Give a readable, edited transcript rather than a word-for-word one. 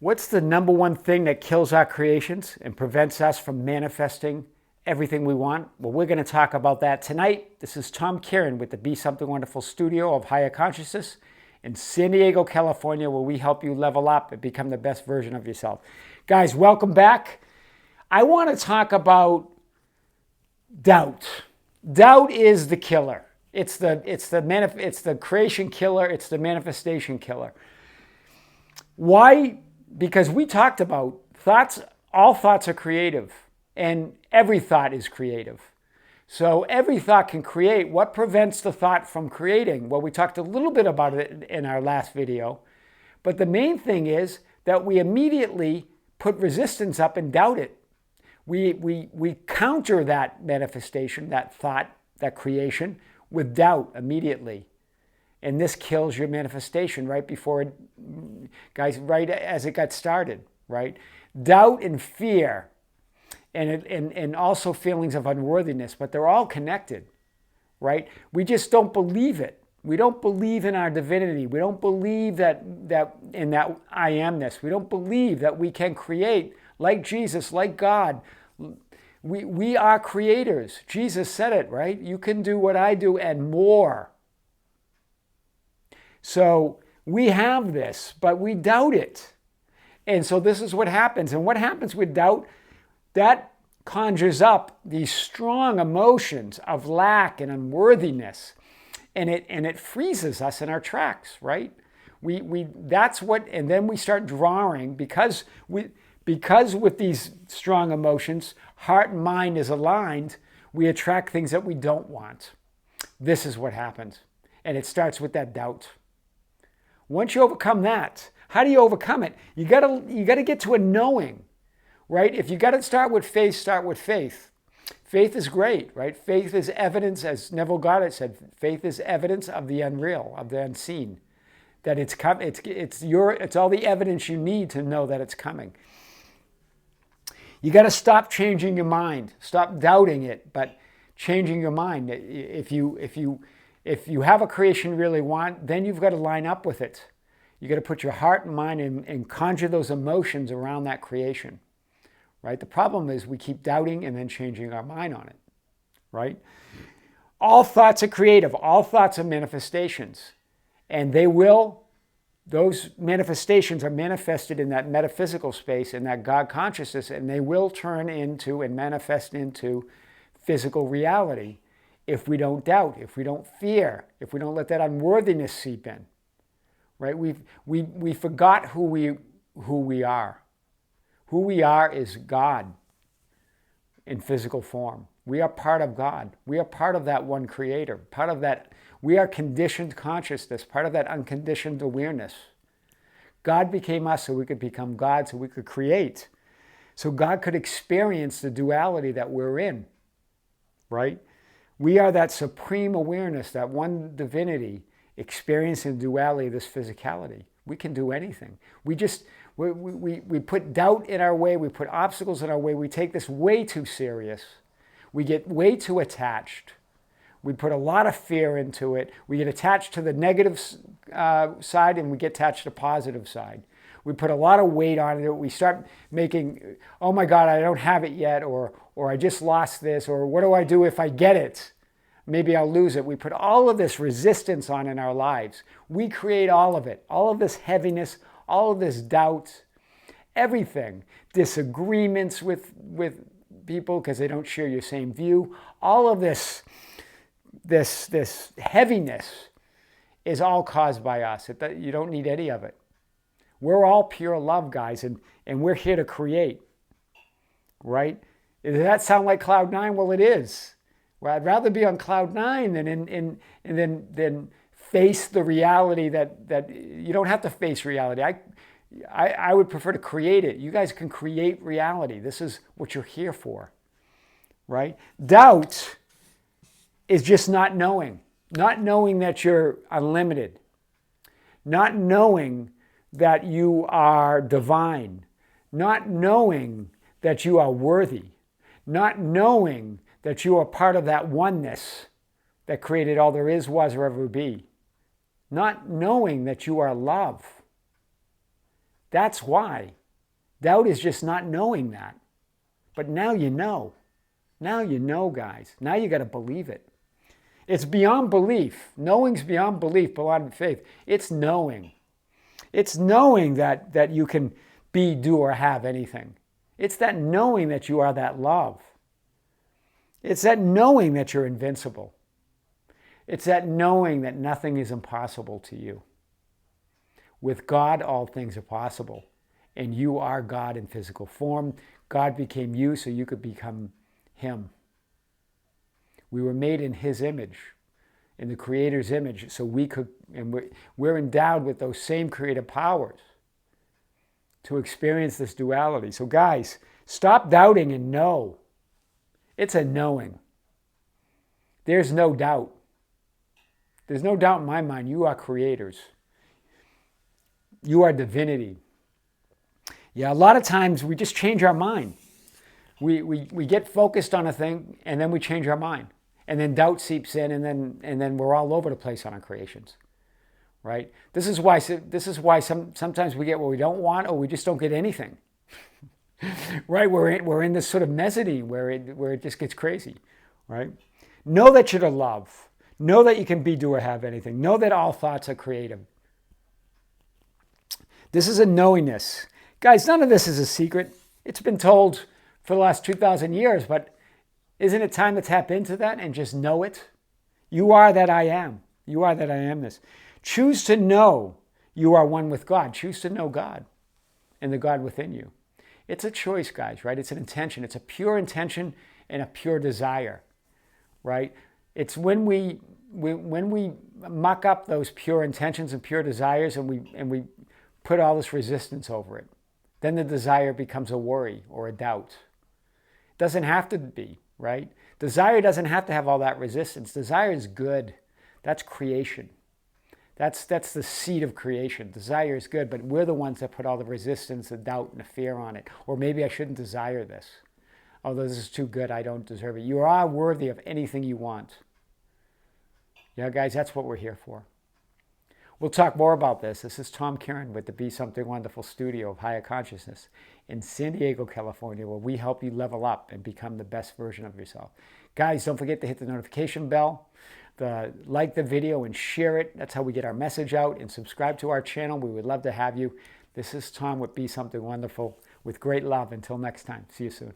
What's the number one thing that kills our creations and prevents us from manifesting everything we want? Well, we're going to talk about that tonight. This is Tom Kieran with the Be Something Wonderful studio of Higher Consciousness in San Diego, California, where we help you level up and become the best version of yourself. Guys, welcome back. I want to talk about doubt. Doubt is the killer. It's the creation killer. It's the manifestation killer. Why? Because we talked about thoughts. All thoughts are creative, and every thought is creative. So every thought can create. What prevents the thought from creating? Well, we talked a little bit about it in our last video, but the main thing is that we immediately put resistance up and doubt it. We counter that manifestation, that thought, that creation, with doubt immediately. And this kills your manifestation right before it, guys, right as it got started, right? Doubt and fear and also feelings of unworthiness, but they're all connected, right? We just don't believe it. We don't believe in our divinity. We don't believe that in that I amness. We don't believe that we can create like Jesus, like God. We are creators. Jesus said it, right? You can do what I do and more. So we have this, but we doubt it. And so this is what happens. And what happens with doubt? That conjures up these strong emotions of lack and unworthiness. And it freezes us in our tracks, right? That's what, and then we start drawing because with these strong emotions, heart and mind is aligned, we attract things that we don't want. This is what happens. And it starts with that doubt. Once you overcome that, how do you overcome it? You gotta get to a knowing, right? If you gotta start with faith, start with faith. Faith is great, right? Faith is evidence, as Neville Goddard said, faith is evidence of the unreal, of the unseen. That it's all the evidence you need to know that it's coming. You got to stop changing your mind. Stop doubting it, but changing your mind. If you have a creation you really want, then you've got to line up with it. You got to put your heart and mind and conjure those emotions around that creation, right? The problem is we keep doubting and then changing our mind on it, right? All thoughts are creative. All thoughts are manifestations, and those manifestations are manifested in that metaphysical space, in that God consciousness, and they will turn into and manifest into physical reality if we don't doubt, if we don't fear, if we don't let that unworthiness seep in. Right? We forgot who we are. Who we are is God in physical form. We are part of God. We are part of that one creator, part of that. We are conditioned consciousness, part of that unconditioned awareness. God became us so we could become God, so we could create. So God could experience the duality that we're in, right? We are that supreme awareness, that one divinity experiencing the duality of this physicality. We can do anything. We put doubt in our way, we put obstacles in our way, we take this way too serious. We get way too attached. We put a lot of fear into it. We get attached to the negative side and we get attached to the positive side. We put a lot of weight on it. We start making, oh my God, I don't have it yet, or I just lost this, or what do I do if I get it? Maybe I'll lose it. We put all of this resistance on in our lives. We create all of it, all of this heaviness, all of this doubt, everything, disagreements with people because they don't share your same view, all of this heaviness is all caused by us. You don't need any of it. We're all pure love, guys, and we're here to create, right? Does that sound like cloud nine? Well, it is. Well, I'd rather be on cloud nine than face the reality that you don't have to face reality. I would prefer to create it. You guys can create reality. This is what you're here for, right? Doubt is just not knowing that you're unlimited, not knowing that you are divine, not knowing that you are worthy, not knowing that you are part of that oneness that created all there is, was, or ever be, not knowing that you are love. That's why. Doubt is just not knowing that. But now you know. Now you know, guys. Now you got to believe it. It's beyond belief. Knowing's beyond belief, beyond faith. It's knowing. It's knowing that you can be, do, or have anything. It's that knowing that you are that love. It's that knowing that you're invincible. It's that knowing that nothing is impossible to you. With God, all things are possible. And you are God in physical form. God became you so you could become Him. We were made in His image, in the Creator's image, so we could, and we're endowed with those same creative powers to experience this duality. So guys, stop doubting and know. It's a knowing. There's no doubt. There's no doubt in my mind. You are creators. You are divinity. Yeah, a lot of times we just change our mind. We get focused on a thing and then we change our mind. And then doubt seeps in and then we're all over the place on our creations. Right? This is why sometimes we get what we don't want or we just don't get anything. Right? We're in this sort of mezzanine where it just gets crazy. Right? Know that you're the love. Know that you can be, do, or have anything. Know that all thoughts are creative. This is a knowingness. Guys, none of this is a secret. It's been told for the last 2,000 years, but isn't it time to tap into that and just know it? You are that I am. You are that I am this. Choose to know you are one with God. Choose to know God and the God within you. It's a choice, guys, right? It's an intention. It's a pure intention and a pure desire, right? It's when we muck up those pure intentions and pure desires and we put all this resistance over it. Then the desire becomes a worry or a doubt. It doesn't have to be, right? Desire doesn't have to have all that resistance. Desire is good. That's creation. That's the seed of creation. Desire is good, but we're the ones that put all the resistance, the doubt, and the fear on it. Or maybe I shouldn't desire this. Oh, this is too good. I don't deserve it. You are worthy of anything you want. Yeah, guys, that's what we're here for. We'll talk more about this. This is Tom Kieran with the Be Something Wonderful studio of Higher Consciousness in San Diego, California, where we help you level up and become the best version of yourself. Guys, don't forget to hit the notification bell, like the video and share it. That's how we get our message out, and subscribe to our channel. We would love to have you. This is Tom with Be Something Wonderful with great love. Until next time, see you soon.